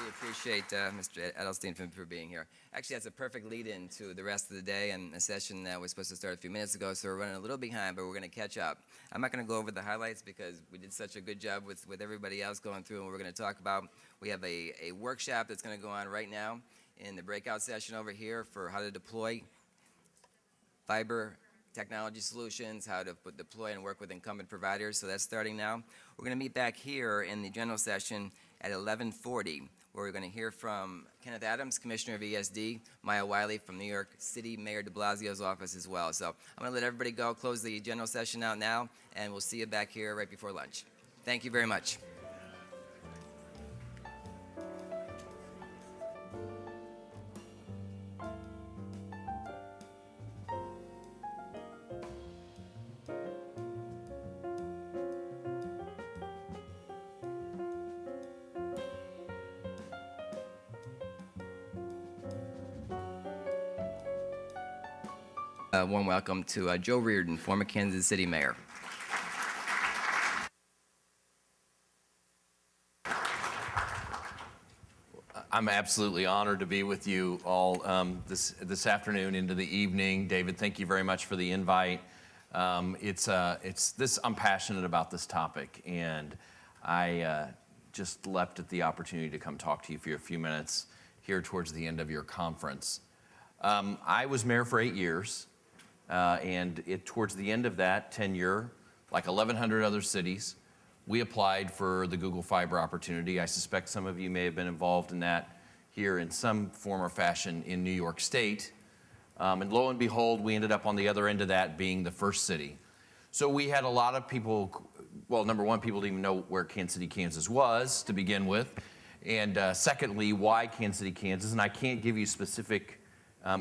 really appreciate Mr. Edelstein for being here. Actually, that's a perfect lead-in to the rest of the day and a session that was supposed to start a few minutes ago, so we're running a little behind, but we're going to catch up. I'm not going to go over the highlights because we did such a good job with everybody else going through and what we're going to talk about. We have a workshop that's going to go on right now in the breakout session over here for how to deploy fiber technology solutions, how to deploy and work with incumbent providers. So that's starting now. We're going to meet back here in the general session at 11:40, where we're going to hear from Kenneth Adams, Commissioner of ESD, Maya Wiley from New York City Mayor de Blasio's office as well. So I'm going to let everybody go, close the general session out now, and we'll see you back here right before lunch. Thank you very much. Warm welcome to Joe Reardon, former Kansas City Mayor. I'm absolutely honored to be with you all this afternoon into the evening. David, thank you very much for the invite. I'm passionate about this topic, and I just leapt at the opportunity to come talk to you for a few minutes here towards the end of your conference. I was mayor for 8 years. And towards the end of that tenure, like 1,100 other cities, we applied for the Google Fiber opportunity. I suspect some of you may have been involved in that here in some form or fashion in New York State. And lo and behold, we ended up on the other end of that being the first city. So we had a lot of people, well, number one, people didn't even know where Kansas City, Kansas was to begin with. And secondly, why Kansas City, Kansas? And I can't give you specific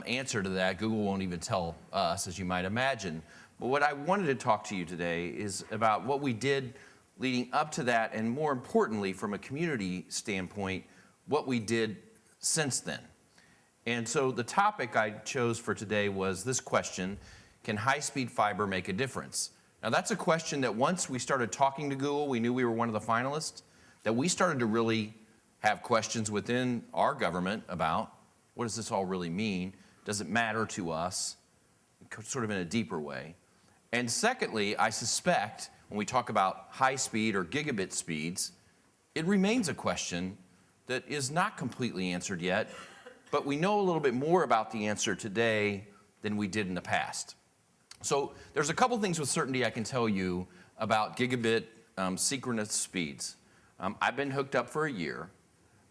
answer to that. Google won't even tell us, as you might imagine. But what I wanted to talk to you today is about what we did leading up to that, and more importantly, from a community standpoint, what we did since then. And so the topic I chose for today was this question: can high-speed fiber make a difference? Now that's a question that once we started talking to Google, we knew we were one of the finalists, that we started to really have questions within our government about what does this all really mean? Does it matter to us? Sort of in a deeper way. And secondly, I suspect when we talk about high speed or gigabit speeds, it remains a question that is not completely answered yet, but we know a little bit more about the answer today than we did in the past. So there's a couple things with certainty I can tell you about gigabit synchronous speeds. I've been hooked up for a year.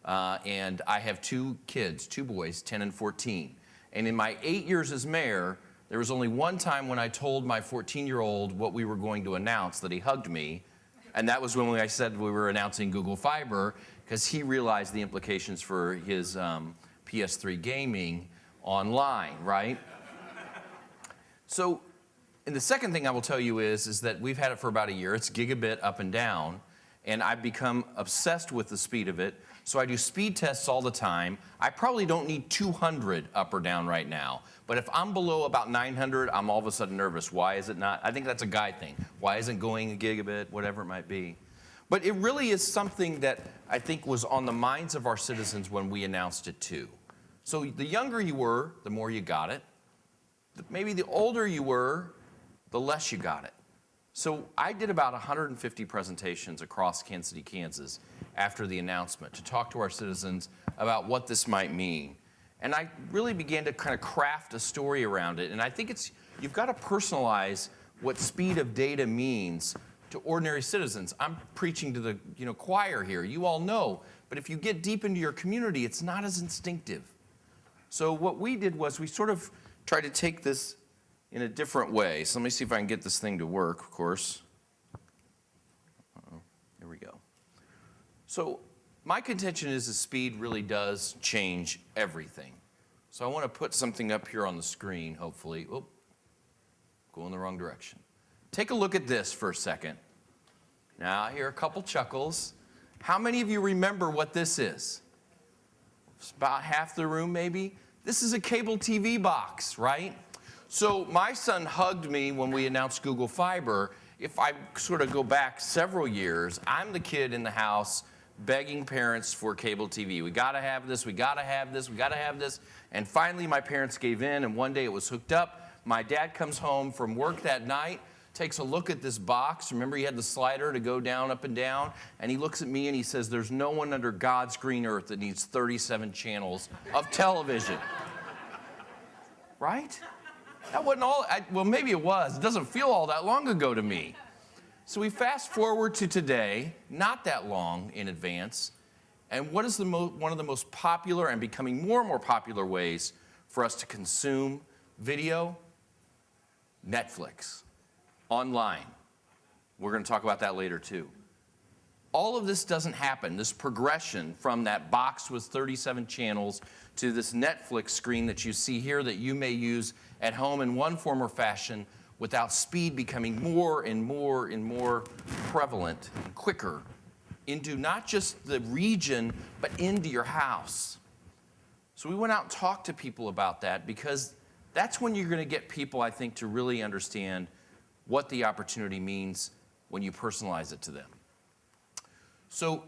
And I have 2 kids, 2 boys, 10 and 14. And in my 8 years as mayor, there was only one time when I told my 14-year-old what we were going to announce that he hugged me. And that was when I said we were announcing Google Fiber, because he realized the implications for his PS3 gaming online, right? So, and the second thing I will tell you is that we've had it for about a year. It's gigabit up and down. And I've become obsessed with the speed of it. So I do speed tests all the time. I probably don't need 200 up or down right now. But if I'm below about 900, I'm all of a sudden nervous. Why is it not? I think that's a guy thing. Why isn't going a gigabit, whatever it might be? But it really is something that I think was on the minds of our citizens when we announced it too. So the younger you were, the more you got it. Maybe the older you were, the less you got it. So I did about 150 presentations across Kansas City, Kansas after the announcement to talk to our citizens about what this might mean. And I really began to kind of craft a story around it. And I think you've got to personalize what speed of data means to ordinary citizens. I'm preaching to the choir here. You all know. But if you get deep into your community, it's not as instinctive. So what we did was we sort of tried to take this in a different way. So let me see if I can get this thing to work, of course. Here we go. So my contention is the speed really does change everything. So I want to put something up here on the screen, hopefully. Oh, go in the wrong direction. Take a look at this for a second. Now, I hear a couple chuckles. How many of you remember what this is? It's about half the room, maybe. This is a cable TV box, right? So my son hugged me when we announced Google Fiber. If I sort of go back several years, I'm the kid in the house begging parents for cable TV. We gotta have this, we gotta have this, we gotta have this. And finally, my parents gave in, and one day it was hooked up. My dad comes home from work that night, takes a look at this box. Remember, he had the slider to go down, up and down. And he looks at me and he says, there's no one under God's green earth that needs 37 channels of television. Right? That wasn't all, well, maybe it was. It doesn't feel all that long ago to me. So we fast forward to today, not that long in advance. And what is one of the most popular and becoming more and more popular ways for us to consume video? Netflix. Online. We're going to talk about that later too. All of this doesn't happen, this progression from that box with 37 channels to this Netflix screen that you see here that you may use at home in one form or fashion, without speed becoming more and more and more prevalent and quicker into not just the region, but into your house. So we went out and talked to people about that, because that's when you're going to get people, I think, to really understand what the opportunity means when you personalize it to them. So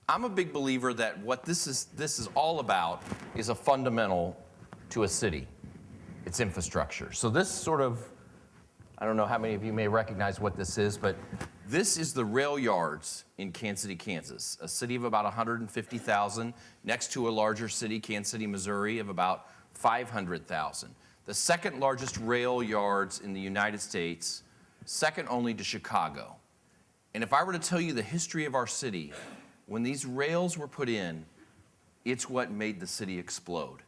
I'm a big believer that what this is all about is a fundamental to a city. It's infrastructure. So this sort of, I don't know how many of you may recognize what this is, but this is the rail yards in Kansas City, Kansas, a city of about 150,000, next to a larger city, Kansas City, Missouri, of about 500,000. The second largest rail yards in the United States, second only to Chicago. And if I were to tell you the history of our city, when these rails were put in, it's what made the city explode.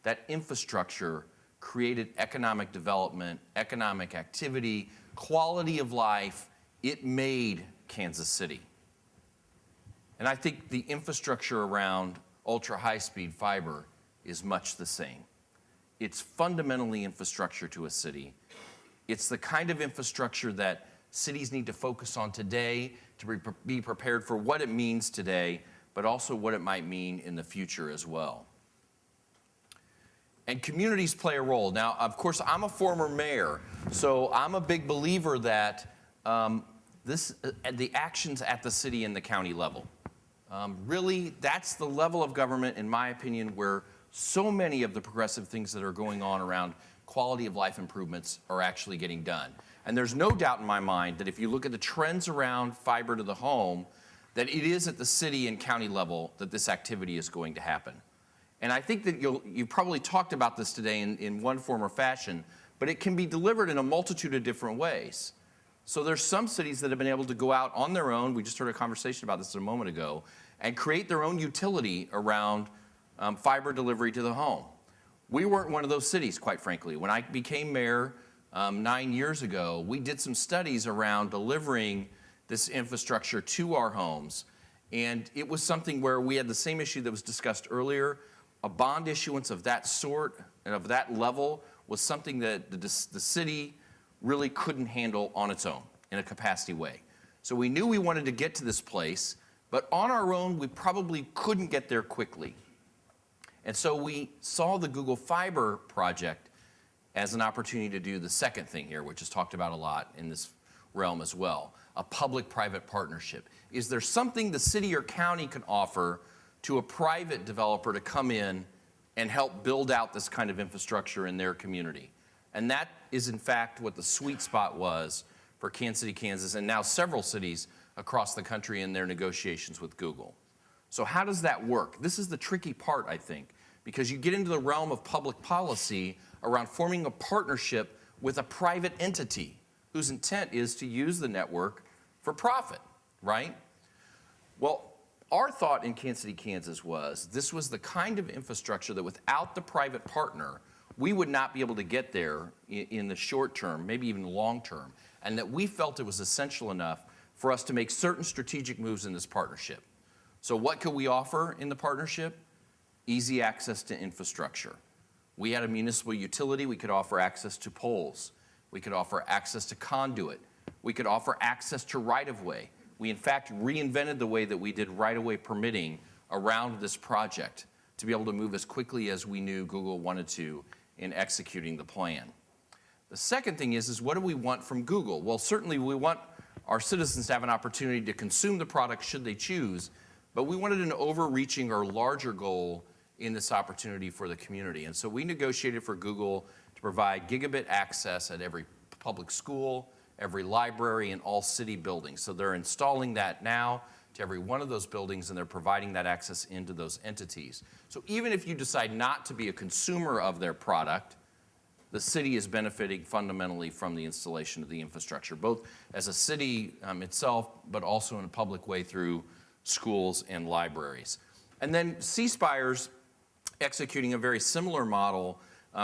That infrastructure created economic development, economic activity, quality of life. It made Kansas City. And I think the infrastructure around ultra-high-speed fiber is much the same. It's fundamentally infrastructure to a city. It's the kind of infrastructure that cities need to focus on today to be prepared for what it means today, but also what it might mean in the future as well. And communities play a role. Now, of course, I'm a former mayor, so I'm a big believer that the actions at the city and the county level. Really, that's the level of government, in my opinion, where so many of the progressive things that are going on around quality of life improvements are actually getting done. And there's no doubt in my mind that if you look at the trends around fiber to the home, that it is at the city and county level that this activity is going to happen. And I think that you probably talked about this today in one form or fashion, but it can be delivered in a multitude of different ways. So there's some cities that have been able to go out on their own, we just heard a conversation about this a moment ago, and create their own utility around fiber delivery to the home. We weren't one of those cities, quite frankly. When I became mayor 9 years ago, we did some studies around delivering this infrastructure to our homes. And it was something where we had the same issue that was discussed earlier. A bond issuance of that sort and of that level was something that the city really couldn't handle on its own in a capacity way. So we knew we wanted to get to this place, but on our own, we probably couldn't get there quickly. And so we saw the Google Fiber project as an opportunity to do the second thing here, which is talked about a lot in this realm as well, a public-private partnership. Is there something the city or county can offer to a private developer to come in and help build out this kind of infrastructure in their community? And that is, in fact, what the sweet spot was for Kansas City, Kansas, and now several cities across the country in their negotiations with Google. So how does that work? This is the tricky part, I think, because you get into the realm of public policy around forming a partnership with a private entity whose intent is to use the network for profit, right? Well, our thought in Kansas City, Kansas was this was the kind of infrastructure that without the private partner, we would not be able to get there in the short term, maybe even long term, and that we felt it was essential enough for us to make certain strategic moves in this partnership. So what could we offer in the partnership? Easy access to infrastructure. We had a municipal utility. We could offer access to poles. We could offer access to conduit. We could offer access to right-of-way. We, in fact, reinvented the way that we did right-of-way permitting around this project to be able to move as quickly as we knew Google wanted to in executing the plan. The second thing is what do we want from Google? Well, certainly we want our citizens to have an opportunity to consume the product should they choose, but we wanted an overreaching or larger goal in this opportunity for the community. And so we negotiated for Google to provide gigabit access at every public school, every library, and all city buildings. So they're installing that now to every one of those buildings, and they're providing that access into those entities. So even if you decide not to be a consumer of their product, the city is benefiting fundamentally from the installation of the infrastructure, both as a city itself, but also in a public way through schools and libraries. And then C-Spire's executing a very similar model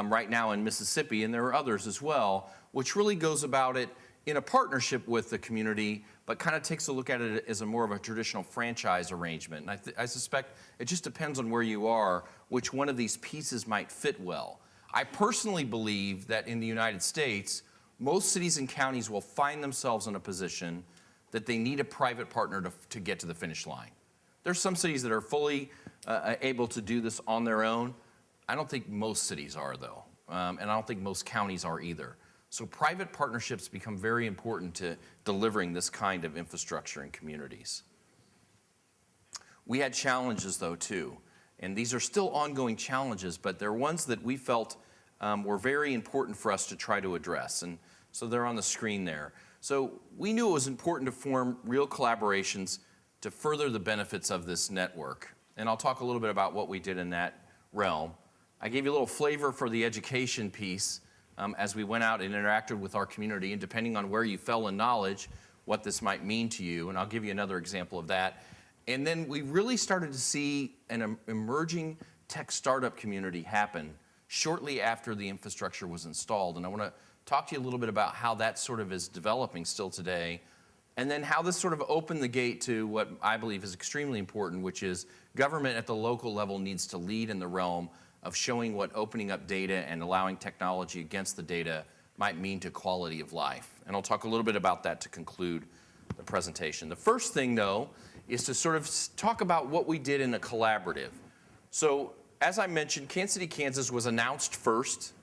right now in Mississippi, and there are others as well, which really goes about it in a partnership with the community, but kind of takes a look at it as a more of a traditional franchise arrangement. And I suspect it just depends on where you are, which one of these pieces might fit well. I personally believe that in the United States, most cities and counties will find themselves in a position that they need a private partner to get to the finish line. There's some cities that are fully able to do this on their own. I don't think most cities are, though, and I don't think most counties are either. So private partnerships become very important to delivering this kind of infrastructure in communities. We had challenges, though, too, and these are still ongoing challenges, but they're ones that we felt were very important for us to try to address, and so they're on the screen there. So we knew it was important to form real collaborations to further the benefits of this network, and I'll talk a little bit about what we did in that realm. I gave you a little flavor for the education piece as we went out and interacted with our community, and depending on where you fell in knowledge, what this might mean to you, and I'll give you another example of that. And then we really started to see an emerging tech startup community happen shortly after the infrastructure was installed, and I want to talk to you a little bit about how that sort of is developing still today, and then how this sort of opened the gate to what I believe is extremely important, which is government at the local level needs to lead in the realm of showing what opening up data and allowing technology against the data might mean to quality of life. And I'll talk a little bit about that to conclude the presentation. The first thing, though, is to sort of talk about what we did in a collaborative. So, as I mentioned, Kansas City, Kansas was announced first,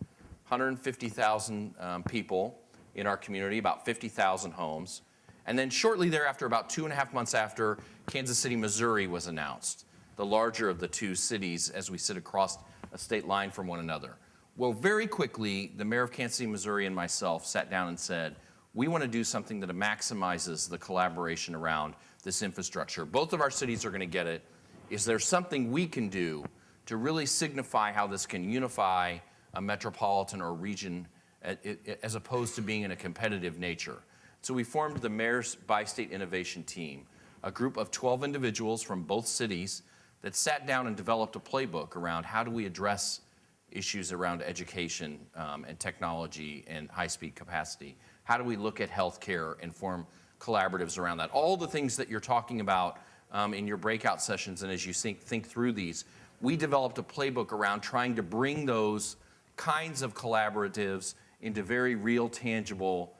150,000 people in our community, about 50,000 homes. And then shortly thereafter, about 2.5 months after, Kansas City, Missouri was announced, the larger of the two cities as we sit across a state line from one another. Well, very quickly, the mayor of Kansas City, Missouri, and myself sat down and said, we want to do something that maximizes the collaboration around this infrastructure. Both of our cities are going to get it. Is there something we can do to really signify how this can unify a metropolitan or region as opposed to being in a competitive nature? So we formed the Mayor's Bi-State Innovation Team, a group of 12 individuals from both cities that sat down and developed a playbook around how do we address issues around education and technology and high-speed capacity. How do we look at healthcare and form collaboratives around that? All the things that you're talking about in your breakout sessions and as you think through these, we developed a playbook around trying to bring those kinds of collaboratives into very real, tangible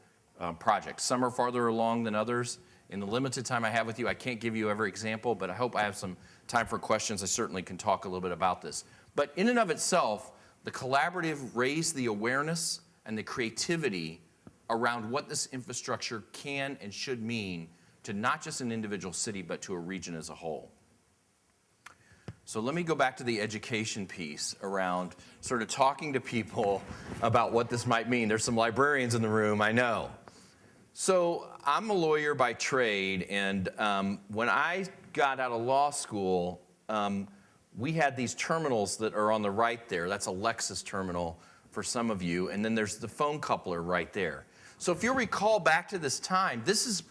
projects. Some are farther along than others. In the limited time I have with you, I can't give you every example, but I hope I have some time for questions. I certainly can talk a little bit about this. But in and of itself, the collaborative raised the awareness and the creativity around what this infrastructure can and should mean to not just an individual city, but to a region as a whole. So let me go back to the education piece around sort of talking to people about what this might mean. There's some librarians in the room, I know. So I'm a lawyer by trade, and when I got out of law school, we had these terminals that are on the right there. That's a Lexus terminal for some of you, and then there's the phone coupler right there. So if you'll recall back to this time, this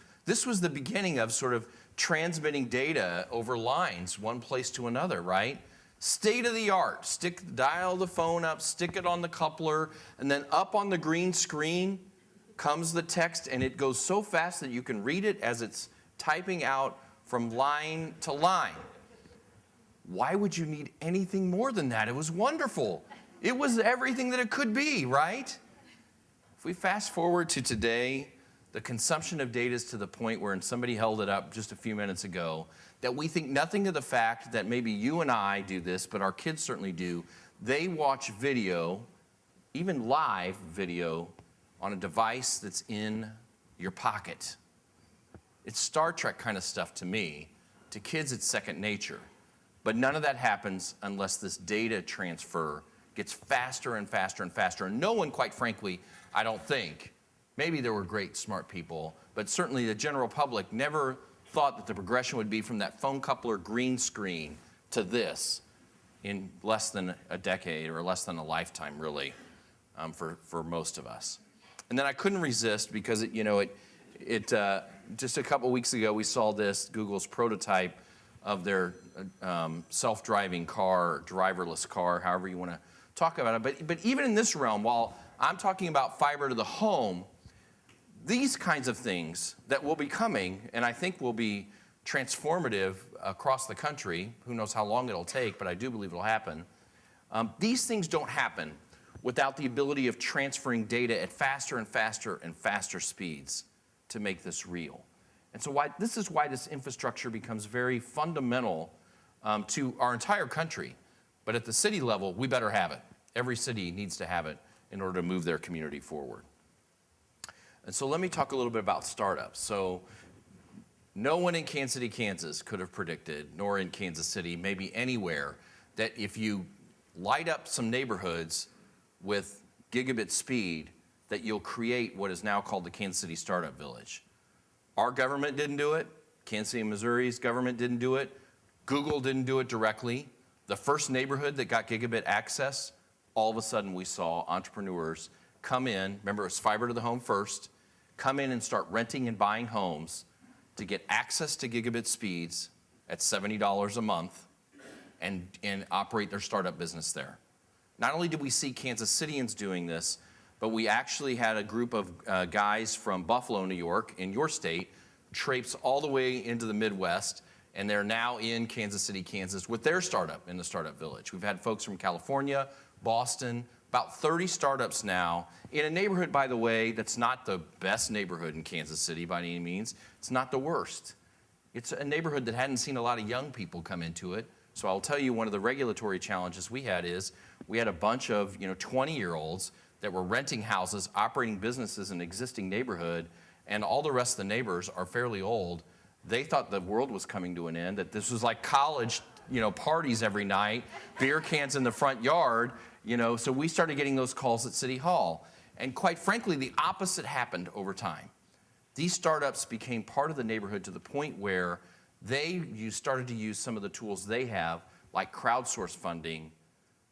was the beginning of sort of transmitting data over lines, one place to another, right? State of the art. Dial the phone up, stick it on the coupler, and then up on the green screen comes the text, and it goes so fast that you can read it as it's typing out from line to line. Why would you need anything more than that? It was wonderful. It was everything that it could be, right? If we fast forward to today, the consumption of data is to the point where, and somebody held it up just a few minutes ago, that we think nothing of the fact that maybe you and I do this, but our kids certainly do. They watch video, even live video, on a device that's in your pocket. It's Star Trek kind of stuff to me. To kids, it's second nature. But none of that happens unless this data transfer gets faster and faster and faster. And no one, quite frankly, I don't think, maybe there were great, smart people, but certainly the general public never thought that the progression would be from that phone coupler green screen to this in less than a decade or less than a lifetime, really, for most of us. And then I couldn't resist because, just a couple weeks ago, we saw Google's prototype of their self-driving car, driverless car, however you want to talk about it. But even in this realm, while I'm talking about fiber to the home, these kinds of things that will be coming, and I think will be transformative across the country, who knows how long it'll take, but I do believe it'll happen. These things don't happen without the ability of transferring data at faster and faster and faster speeds to make this real. And so this is why this infrastructure becomes very fundamental to our entire country. But at the city level, we better have it. Every city needs to have it in order to move their community forward. And so let me talk a little bit about startups. So no one in Kansas City, Kansas could have predicted, nor in Kansas City, maybe anywhere, that if you light up some neighborhoods with gigabit speed, that you'll create what is now called the Kansas City Startup Village. Our government didn't do it. Kansas City, Missouri's government didn't do it. Google didn't do it directly. The first neighborhood that got gigabit access, all of a sudden we saw entrepreneurs come in, remember it was fiber to the home first, come in and start renting and buying homes to get access to gigabit speeds at $70 a month and operate their startup business there. Not only did we see Kansas Cityans doing this, but we actually had a group of guys from Buffalo, New York, in your state, traipse all the way into the Midwest, and they're now in Kansas City, Kansas, with their startup in the Startup Village. We've had folks from California, Boston, about 30 startups now, in a neighborhood, by the way, that's not the best neighborhood in Kansas City by any means. It's not the worst. It's a neighborhood that hadn't seen a lot of young people come into it. So I'll tell you, one of the regulatory challenges we had is we had a bunch of 20-year-olds that were renting houses, operating businesses in an existing neighborhood, and all the rest of the neighbors are fairly old. They thought the world was coming to an end, that this was like college, parties every night, beer cans in the front yard, so we started getting those calls at City Hall. And quite frankly, the opposite happened over time. These startups became part of the neighborhood to the point where you started to use some of the tools they have, like crowdsource funding,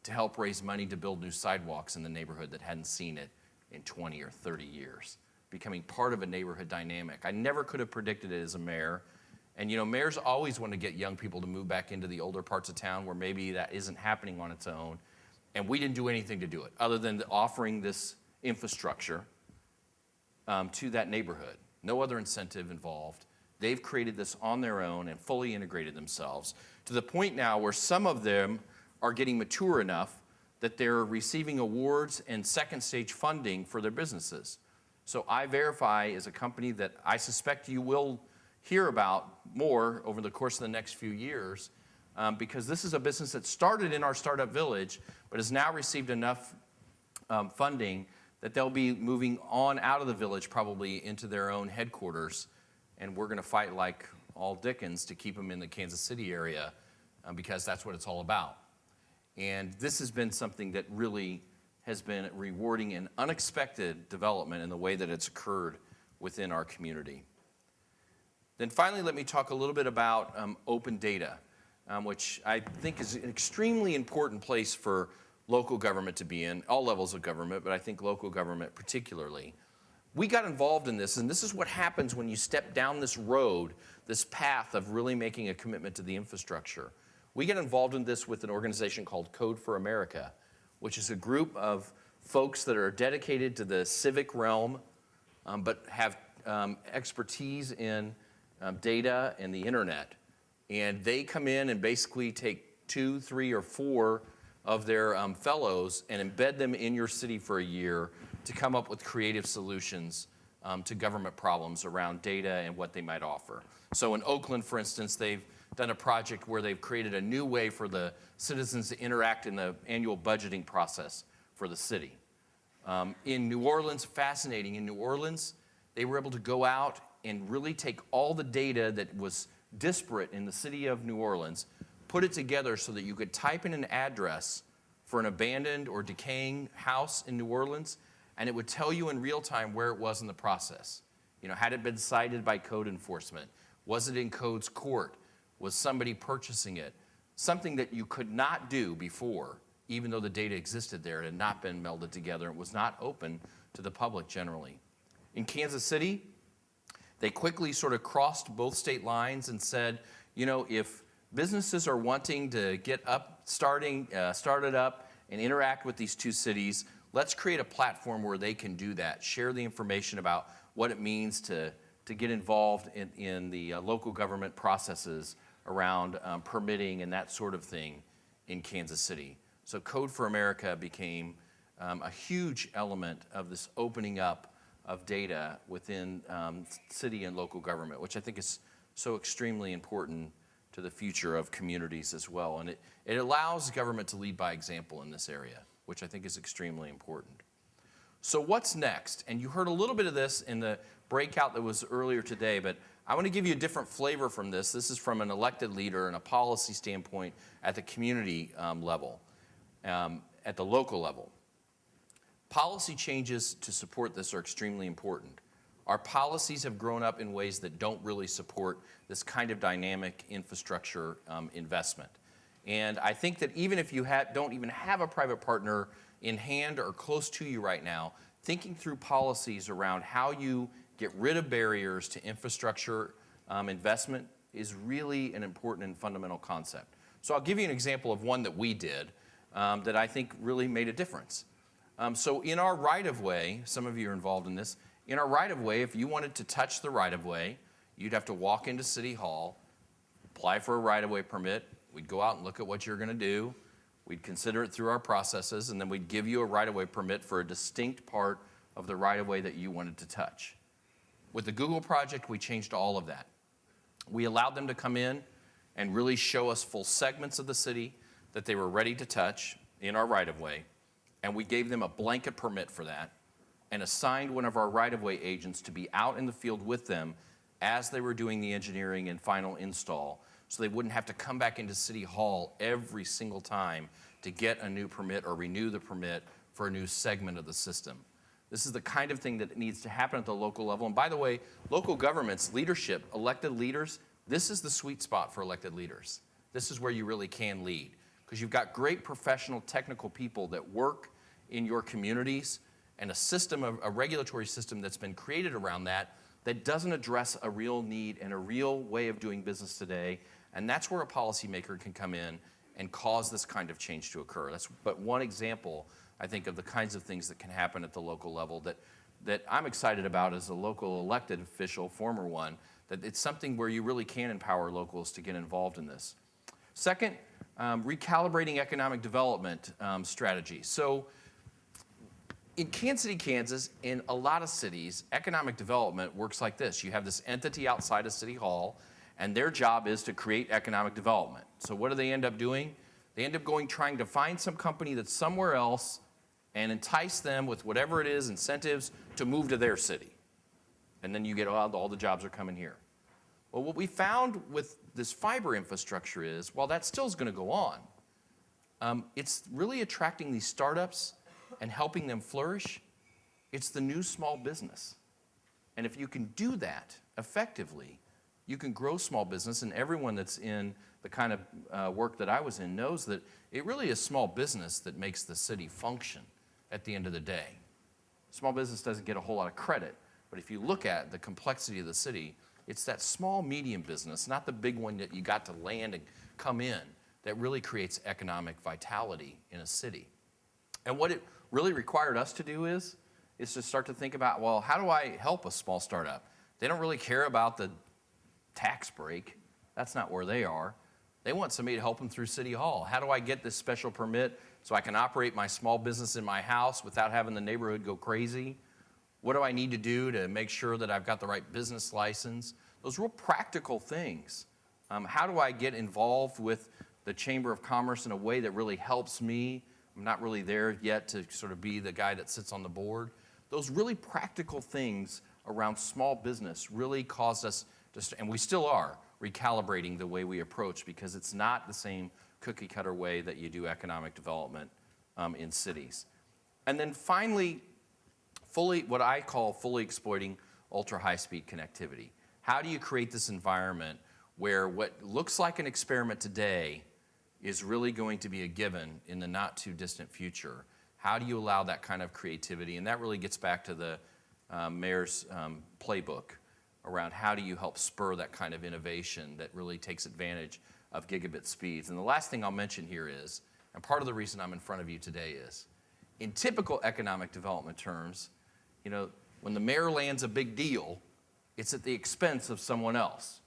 to help raise money to build new sidewalks in the neighborhood that hadn't seen it in 20 or 30 years, becoming part of a neighborhood dynamic. I never could have predicted it as a mayor. And mayors always want to get young people to move back into the older parts of town where maybe that isn't happening on its own. And we didn't do anything to do it other than offering this infrastructure to that neighborhood. No other incentive involved. They've created this on their own and fully integrated themselves to the point now where some of them are getting mature enough that they're receiving awards and second stage funding for their businesses. So iVerify is a company that I suspect you will hear about more over the course of the next few years because this is a business that started in our startup village but has now received enough funding that they'll be moving on out of the village probably into their own headquarters, and we're going to fight like all Dickens to keep them in the Kansas City area because that's what it's all about. And this has been something that really has been rewarding and unexpected development in the way that it's occurred within our community. Then finally, let me talk a little bit about open data, which I think is an extremely important place for local government to be in, all levels of government, but I think local government particularly. We got involved in this, and this is what happens when you step down this road, this path of really making a commitment to the infrastructure. We get involved in this with an organization called Code for America, which is a group of folks that are dedicated to the civic realm, but have expertise in data and the internet. And they come in and basically take 2, 3, or 4 of their fellows and embed them in your city for a year to come up with creative solutions to government problems around data and what they might offer. So in Oakland, for instance, they've done a project where they've created a new way for the citizens to interact in the annual budgeting process for the city. In New Orleans, fascinating, in New Orleans, they were able to go out and really take all the data that was disparate in the city of New Orleans, put it together so that you could type in an address for an abandoned or decaying house in New Orleans, and it would tell you in real time where it was in the process. Had it been cited by code enforcement? Was it in code's court? Was somebody purchasing it? Something that you could not do before, even though the data existed there. It had not been melded together. It was not open to the public generally. In Kansas City, they quickly sort of crossed both state lines and said, if businesses are wanting to get started up and interact with these two cities, let's create a platform where they can do that, share the information about what it means to get involved in the local government processes around permitting and that sort of thing in Kansas City. So Code for America became a huge element of this opening up of data within city and local government, which I think is so extremely important to the future of communities as well. And it allows government to lead by example in this area, which I think is extremely important. So what's next? And you heard a little bit of this in the breakout that was earlier today, but I want to give you a different flavor from this. This is from an elected leader and a policy standpoint at the community level, at the local level. Policy changes to support this are extremely important. Our policies have grown up in ways that don't really support this kind of dynamic infrastructure investment. And I think that even if you don't even have a private partner in hand or close to you right now, thinking through policies around how you get rid of barriers to infrastructure investment is really an important and fundamental concept. So I'll give you an example of one that we did that I think really made a difference. So in our right-of-way, some of you are involved in this, in our right-of-way, if you wanted to touch the right-of-way, you'd have to walk into City Hall, apply for a right-of-way permit. We'd go out and look at what you're going to do. We'd consider it through our processes, and then we'd give you a right-of-way permit for a distinct part of the right-of-way that you wanted to touch. With the Google project, we changed all of that. We allowed them to come in and really show us full segments of the city that they were ready to touch in our right-of-way, and we gave them a blanket permit for that and assigned one of our right-of-way agents to be out in the field with them as they were doing the engineering and final install, so they wouldn't have to come back into City Hall every single time to get a new permit or renew the permit for a new segment of the system. This is the kind of thing that needs to happen at the local level. And by the way, local governments, leadership, elected leaders, this is the sweet spot for elected leaders. This is where you really can lead, because you've got great professional technical people that work in your communities and a regulatory system that's been created around that doesn't address a real need and a real way of doing business today. And that's where a policymaker can come in and cause this kind of change to occur. That's but one example, I think, of the kinds of things that can happen at the local level that I'm excited about as a local elected official, former one, that it's something where you really can empower locals to get involved in this. Second, recalibrating economic development strategies. So in Kansas City, Kansas, in a lot of cities, economic development works like this. You have this entity outside of City Hall, and their job is to create economic development. So what do they end up doing? They end up trying to find some company that's somewhere else and entice them with whatever it is, incentives, to move to their city. And then you get, all the jobs are coming here. Well, what we found with this fiber infrastructure is, while that still is going to go on, it's really attracting these startups and helping them flourish. It's the new small business. And if you can do that effectively, you can grow small business, and everyone that's in the kind of work that I was in knows that it really is small business that makes the city function at the end of the day. Small business doesn't get a whole lot of credit, but if you look at the complexity of the city, it's that small, medium business, not the big one that you got to land and come in, that really creates economic vitality in a city. And what it really required us to do is to start to think about, well, how do I help a small startup? They don't really care about the tax break. That's not where they are. They want somebody to help them through City Hall. How do I get this special permit so I can operate my small business in my house without having the neighborhood go crazy? What do I need to do to make sure that I've got the right business license? Those real practical things. How do I get involved with the Chamber of Commerce in a way that really helps me? I'm not really there yet to sort of be the guy that sits on the board. Those really practical things around small business really caused us to, and we still are, recalibrating the way we approach, because it's not the same cookie cutter way that you do economic development in cities. And then finally, what I call fully exploiting ultra high speed connectivity. How do you create this environment where what looks like an experiment today is really going to be a given in the not too distant future? How do you allow that kind of creativity? And that really gets back to the mayor's playbook around how do you help spur that kind of innovation that really takes advantage of gigabit speeds. And the last thing I'll mention here is, and part of the reason I'm in front of you today is, in typical economic development terms, when the mayor lands a big deal, it's at the expense of someone else.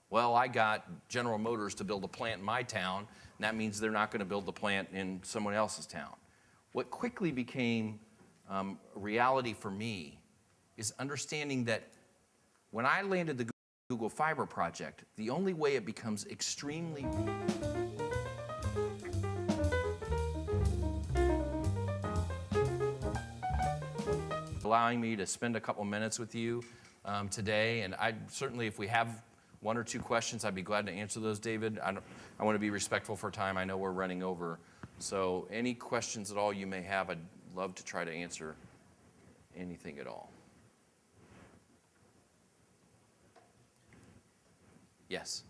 Well, I got General Motors to build a plant in my town, and that means they're not going to build the plant in someone else's town. What quickly became a reality for me is understanding that when I landed the Google Fiber project, the only way it becomes extremely allowing me to spend a couple minutes with you today, and certainly, if we have one or two questions, I'd be glad to answer those, David. I want to be respectful for time. I know we're running over. So any questions at all you may have, I'd love to try to answer anything at all. Yes?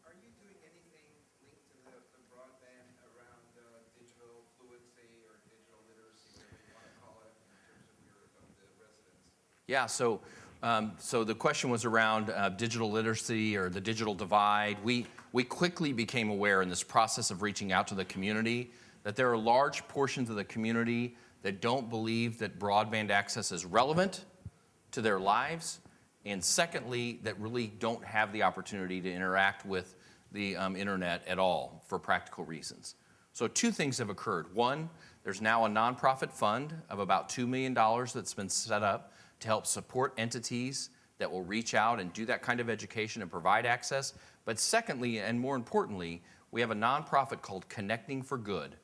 Are you doing anything linked to the broadband around digital fluency or digital literacy, whatever you want to call it, in terms of the residents? Yeah, so the question was around digital literacy or the digital divide. We quickly became aware in this process of reaching out to the community that there are large portions of the community that don't believe that broadband access is relevant to their lives, and secondly, that really don't have the opportunity to interact with the internet at all for practical reasons. So two things have occurred. One, there's now a nonprofit fund of about $2 million that's been set up to help support entities that will reach out and do that kind of education and provide access. But secondly, and more importantly, we have a nonprofit called Connecting for Good,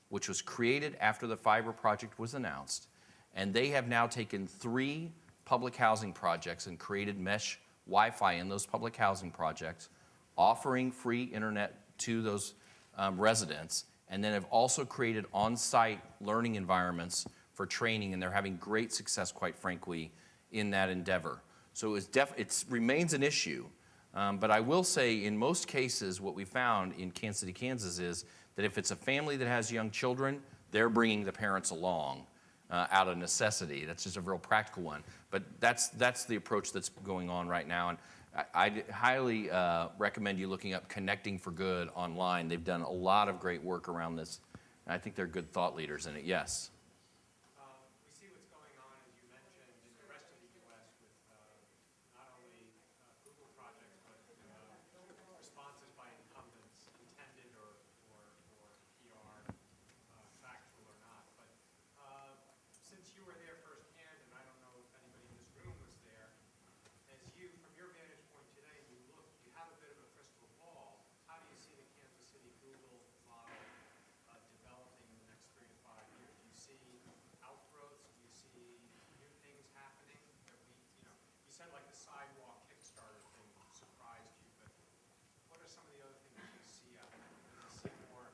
which was created after the fiber project was announced. And they have now taken 3 public housing projects and created mesh Wi-Fi in those public housing projects, offering free internet to those residents, and then have also created on-site learning environments for training, and they're having great success, quite frankly, in that endeavor. So it remains an issue, but I will say in most cases what we found in Kansas City, Kansas is that if it's a family that has young children, they're bringing the parents along out of necessity. That's just a real practical one. But that's the approach that's going on right now, and I highly recommend you looking up Connecting for Good online. They've done a lot of great work around this, and I think they're good thought leaders in it. Yes? We see what's going on, as you mentioned, in the rest of the U.S. with not only Google projects, but responses by incumbents, intended or PR, factual or not. But since you were there firsthand, and I don't know if anybody in this room was there, as you, from your vantage point today, you have a bit of a crystal ball. How do you see the Kansas City Google model developing in the next 3 to 5 years? Do you see outgrowths? Do you see new things happening? You said like the sidewalk Kickstarter thing surprised you, but what are some of the other things you see out there? Do you see more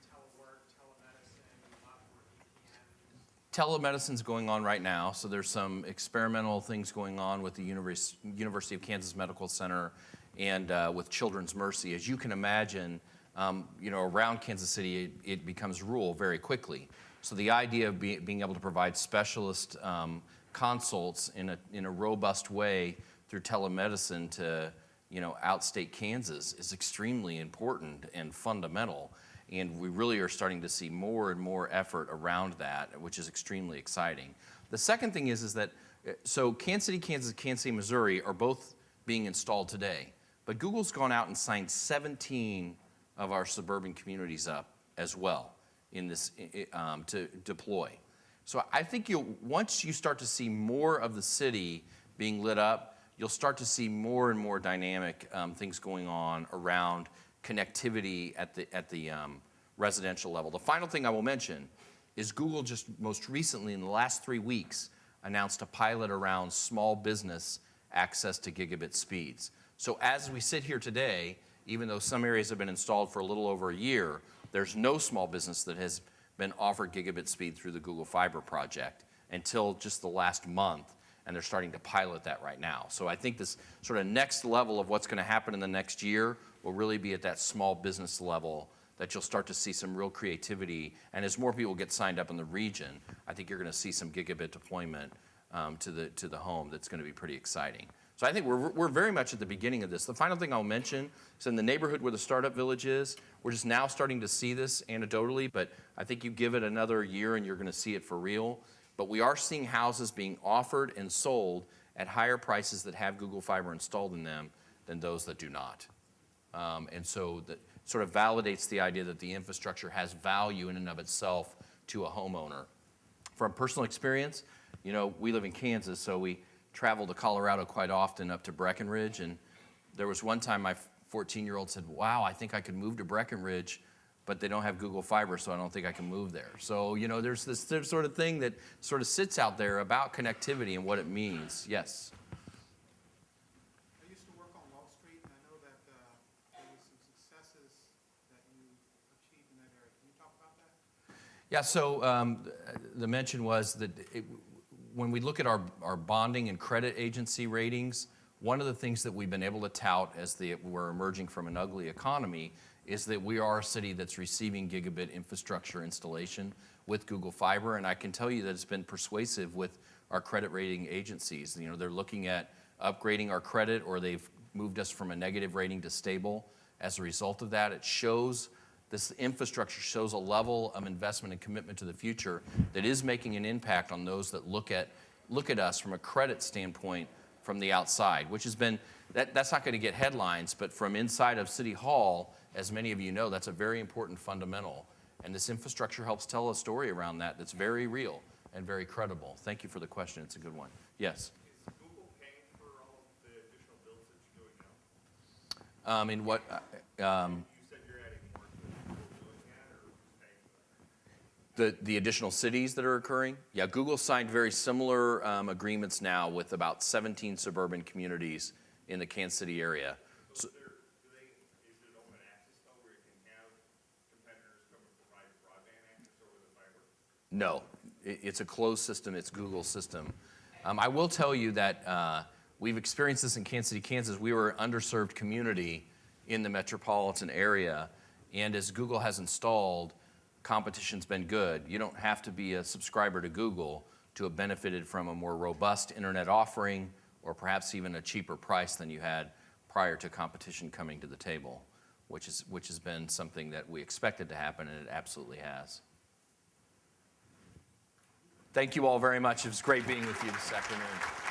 telework, telemedicine, a lot more VPNs? Telemedicine's going on right now, so there's some experimental things going on with the University of Kansas Medical Center and with Children's Mercy. As you can imagine, around Kansas City, it becomes rural very quickly. So the idea of being able to provide specialist consults in a robust way through telemedicine to outstate Kansas is extremely important and fundamental. And we really are starting to see more and more effort around that, which is extremely exciting. The second thing is that, so Kansas City, Kansas, Kansas City, Missouri are both being installed today. But Google's gone out and signed 17 of our suburban communities up as well in this to deploy. So I think once you start to see more of the city being lit up, you'll start to see more and more dynamic things going on around connectivity at the residential level. The final thing I will mention is Google just most recently in the last 3 weeks announced a pilot around small business access to gigabit speeds. So as we sit here today, even though some areas have been installed for a little over a year, there's no small business that has been offered gigabit speed through the Google Fiber project until just the last month, and they're starting to pilot that right now. So I think this sort of next level of what's going to happen in the next year will really be at that small business level, that you'll start to see some real creativity. And as more people get signed up in the region, I think you're going to see some gigabit deployment to the home that's going to be pretty exciting. So I think we're very much at the beginning of this. The final thing I'll mention is in the neighborhood where the startup village is, we're just now starting to see this anecdotally, but I think you give it another year and you're going to see it for real. But we are seeing houses being offered and sold at higher prices that have Google Fiber installed in them than those that do not. And so that sort of validates the idea that the infrastructure has value in and of itself to a homeowner. From personal experience, you know, we live in Kansas, so we travel to Colorado quite often up to Breckenridge, and there was one time my 14-year-old said, wow, I think I could move to Breckenridge, but they don't have Google Fiber, so I don't think I can move there. So, you know, there's this sort of thing that sort of sits out there about connectivity and what it means. Yes? I used to work on Wall Street, and I know that there were some successes that you achieved in that area. Can you talk about that? Yeah, so the mention was that when we look at our bonding and credit agency ratings, one of the things that we've been able to tout as we're emerging from an ugly economy is that we are a city that's receiving gigabit infrastructure installation with Google Fiber, and I can tell you that it's been persuasive with our credit rating agencies. You know, they're looking at upgrading our credit, or they've moved us from a negative rating to stable. As a result of that, this infrastructure shows a level of investment and commitment to the future that is making an impact on those that look at us from a credit standpoint from the outside, which has been, that's not going to get headlines, but from inside of City Hall, as many of you know, that's a very important fundamental. And this infrastructure helps tell a story around that that's very real and very credible. Thank you for the question. It's a good one. Yes? Is Google paying for all of the additional builds that you're doing now? In what? You said you're adding more to Google doing that, or who's paying for that? The additional cities that are occurring? Yeah, Google signed very similar agreements now with about 17 suburban communities in the Kansas City area. So is it open access though, where you can have competitors come and provide broadband access over the fiber? No, it's a closed system. It's Google's system. I will tell you that we've experienced this in Kansas City, Kansas. We were an underserved community in the metropolitan area, and as Google has installed, competition's been good. You don't have to be a subscriber to Google to have benefited from a more robust internet offering, or perhaps even a cheaper price than you had prior to competition coming to the table, which has been something that we expected to happen, and it absolutely has. Thank you all very much. It was great being with you this afternoon.